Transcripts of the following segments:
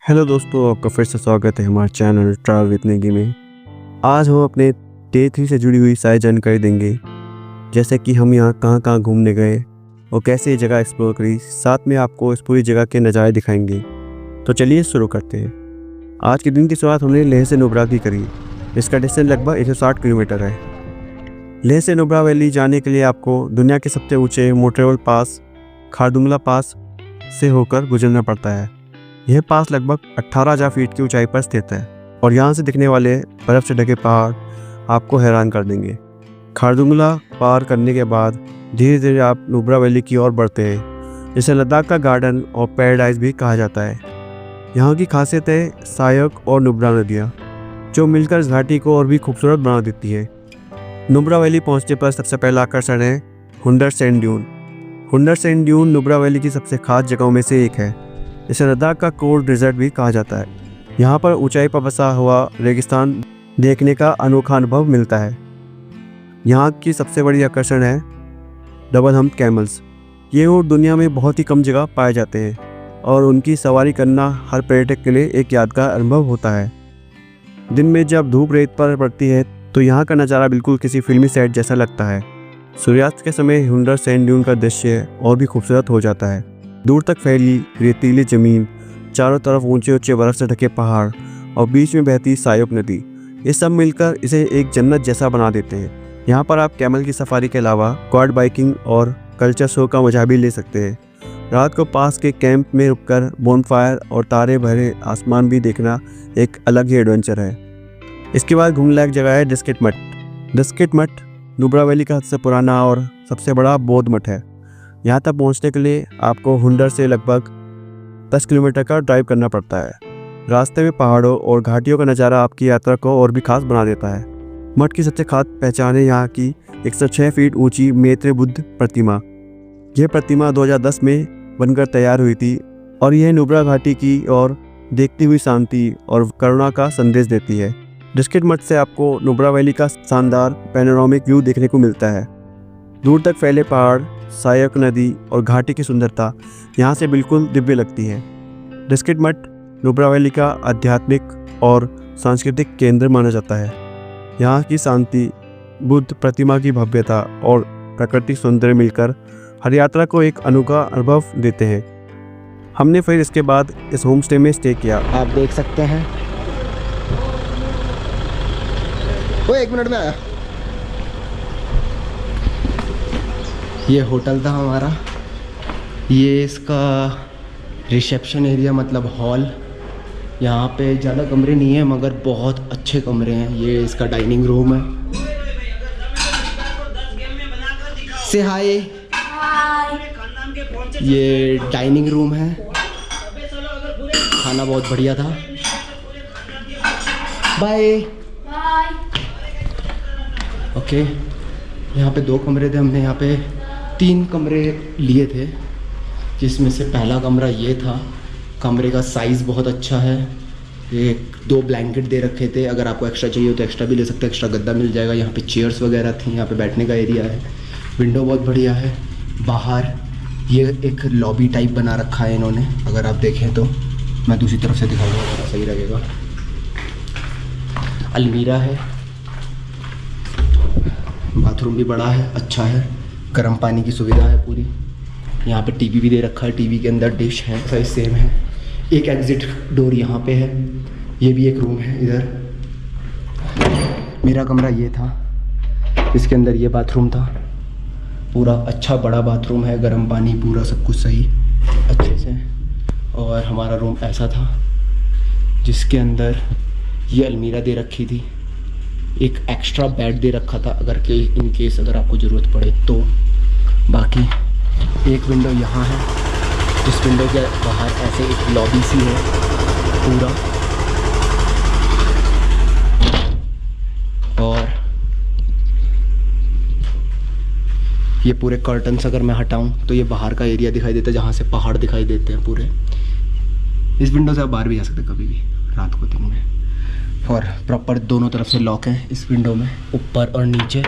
Hello दोस्तों, आपका फिर से स्वागत है हमारे चैनल ट्रैवल विद नेगी में। आज हम अपने डे 3 से जुड़ी हुई सारी जानकारी देंगे, जैसे कि हम यहाँ कहाँ कहाँ घूमने गए और कैसे ये जगह एक्सप्लोर करी। साथ में आपको इस पूरी जगह के नज़ारे दिखाएंगे। तो चलिए शुरू करते हैं। आज के दिन की शुरुआत हमने लेह से नुब्रा की करी। इसका डिस्टेंस लगभग 160 किलोमीटर है। लेह से नुब्रा वैली जाने के लिए आपको दुनिया के सबसे ऊँचे मोटेरेबल पास खारदुंगला पास से होकर गुजरना पड़ता है। यह पास लगभग 18,000 फीट की ऊंचाई पर स्थित है और यहाँ से दिखने वाले बर्फ़ से ढके पहाड़ आपको हैरान कर देंगे। खारदुंगला पार करने के बाद धीरे धीरे आप नुब्रा वैली की ओर बढ़ते हैं, जिसे लद्दाख का गार्डन और पैराडाइज भी कहा जाता है। यहाँ की खासियत है सायक और नुब्रा नदियाँ, जो मिलकर इस घाटी को और भी खूबसूरत बना देती है। नुब्रा वैली पहुँचने पर सबसे पहला आकर्षण है Hunder sand dune. Hunder sand dune Nubra valley की सबसे खास जगहों में से एक है। इसे लद्दाख का कोल्ड डेजर्ट भी कहा जाता है। यहाँ पर ऊंचाई पर बसा हुआ रेगिस्तान देखने का अनोखा अनुभव मिलता है। यहाँ की सबसे बड़ी आकर्षण है डबल हम्प कैमल्स। ये ऊँट दुनिया में बहुत ही कम जगह पाए जाते हैं और उनकी सवारी करना हर पर्यटक के लिए एक यादगार अनुभव होता है। दिन में जब धूप रेत पर पड़ती है तो यहाँ का नज़ारा बिल्कुल किसी फिल्मी सेट जैसा लगता है। सूर्यास्त के समय हुंडर सैंड ड्यून का दृश्य और भी खूबसूरत हो जाता है। दूर तक फैली रेतीली ज़मीन, चारों तरफ ऊंचे ऊंचे बर्फ से ढके पहाड़ और बीच में बहती सायोक नदी, ये सब मिलकर इसे एक जन्नत जैसा बना देते हैं। यहाँ पर आप कैमल की सफारी के अलावा क्वाड बाइकिंग और कल्चर शो का मजा भी ले सकते हैं। रात को पास के कैंप में रुककर बोनफायर और तारे भरे आसमान भी देखना एक अलग ही एडवेंचर है। इसके बाद घूमने लायक जगह है डिस्किट मठ। डिस्किट मठ नुब्रा वैली का सबसे पुराना और सबसे बड़ा बौद्ध मठ है। यहाँ तक पहुँचने के लिए आपको हुंडर से लगभग 10 किलोमीटर का ड्राइव करना पड़ता है। रास्ते में पहाड़ों और घाटियों का नज़ारा आपकी यात्रा को और भी खास बना देता है। मठ की सबसे खास पहचान है यहाँ की 106 फीट ऊंची मैत्रेय बुद्ध प्रतिमा। यह प्रतिमा 2010 में बनकर तैयार हुई थी और यह नुब्रा घाटी की और देखती हुई शांति और करुणा का संदेश देती है। डिस्किट मठ से आपको नुब्रा वैली का शानदार पैनोरामिक व्यू देखने को मिलता है। दूर तक फैले पहाड़, सायक नदी और घाटी की सुंदरता यहाँ से बिल्कुल दिव्य लगती है। डिस्किट मठ नुब्रा वैली का आध्यात्मिक और सांस्कृतिक केंद्र माना जाता है। यहाँ की शांति, बुद्ध प्रतिमा की भव्यता और प्राकृतिक सौंदर्य मिलकर हर यात्रा को एक अनोखा अनुभव देते हैं। हमने फिर इसके बाद इस होम स्टे में स्टे किया। आप देख सकते हैं। वो 1 मिनट में आया। ये होटल था हमारा। ये इसका रिसेप्शन एरिया मतलब हॉल। यहाँ पे ज़्यादा कमरे नहीं है मगर बहुत अच्छे कमरे हैं। ये इसका डाइनिंग रूम है। से हाय। ये डाइनिंग रूम है। खाना बहुत बढ़िया था। बाय। ओके, यहाँ पे 2 कमरे थे। हमने यहाँ पे 3 कमरे लिए थे, जिसमें से पहला कमरा ये था। कमरे का साइज़ बहुत अच्छा है। 2 ब्लैंकेट दे रखे थे। अगर आपको एक्स्ट्रा चाहिए तो एक्स्ट्रा भी ले सकते हैं। एक्स्ट्रा गद्दा मिल जाएगा। यहाँ पे चेयर्स वगैरह थी। यहाँ पे बैठने का एरिया है। विंडो बहुत बढ़िया है। बाहर ये एक लॉबी टाइप बना रखा है इन्होंने। अगर आप देखें तो मैं दूसरी तरफ से दिखाऊंगा, ज़रा सही लगेगा। अलमीरा है। बाथरूम भी बड़ा है, अच्छा है। गर्म पानी की सुविधा है पूरी। यहाँ पे टीवी भी दे रखा है। टीवी के अंदर डिश है, साइज सेम है। एक एग्जिट डोर यहाँ पे है। ये भी एक रूम है इधर। मेरा कमरा ये था, इसके अंदर ये बाथरूम था। पूरा अच्छा बड़ा बाथरूम है, गर्म पानी, पूरा सब कुछ सही अच्छे से। और हमारा रूम ऐसा था, जिसके अंदर ये अलमीरा दे रखी थी। एक एक्स्ट्रा बेड दे रखा था अगर के इन केस अगर आपको ज़रूरत पड़े तो। बाकी एक विंडो यहाँ है, जिस विंडो के बाहर ऐसे एक लॉबी सी है पूरा। और ये पूरे कर्टन्स अगर मैं हटाऊं तो ये बाहर का एरिया दिखाई देता है, जहाँ से पहाड़ दिखाई देते हैं पूरे। इस विंडो से आप बाहर भी जा सकते हैं कभी भी, रात को, दिन में। और प्रॉपर दोनों तरफ से लॉक है इस विंडो में, ऊपर और नीचे।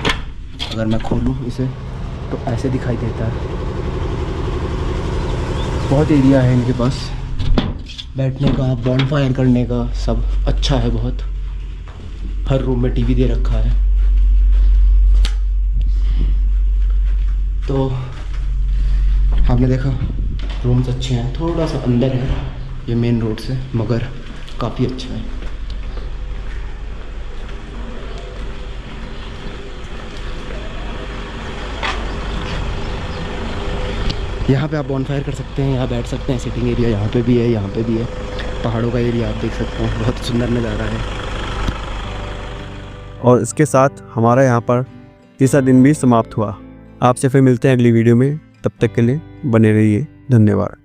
अगर मैं खोलूँ इसे तो ऐसे दिखाई देता है। बहुत एरिया है इनके पास। बैठने का, बॉनफायर करने का, सब अच्छा है बहुत। हर रूम में टीवी दे रखा है। तो आपने देखा रूम्स अच्छे हैं, थोड़ा सा अंदर है ये मेन रोड से, मगर काफ़ी अच्छा है। यहाँ पे आप बॉनफायर कर सकते हैं, यहाँ बैठ सकते हैं, सिटिंग एरिया यहाँ पे भी है, यहाँ पे भी है। पहाड़ों का एरिया आप देख सकते हैं, बहुत सुंदर नज़ारा है। और इसके साथ हमारा यहाँ पर तीसरा दिन भी समाप्त हुआ। आपसे फिर मिलते हैं अगली वीडियो में, तब तक के लिए बने रहिए। धन्यवाद।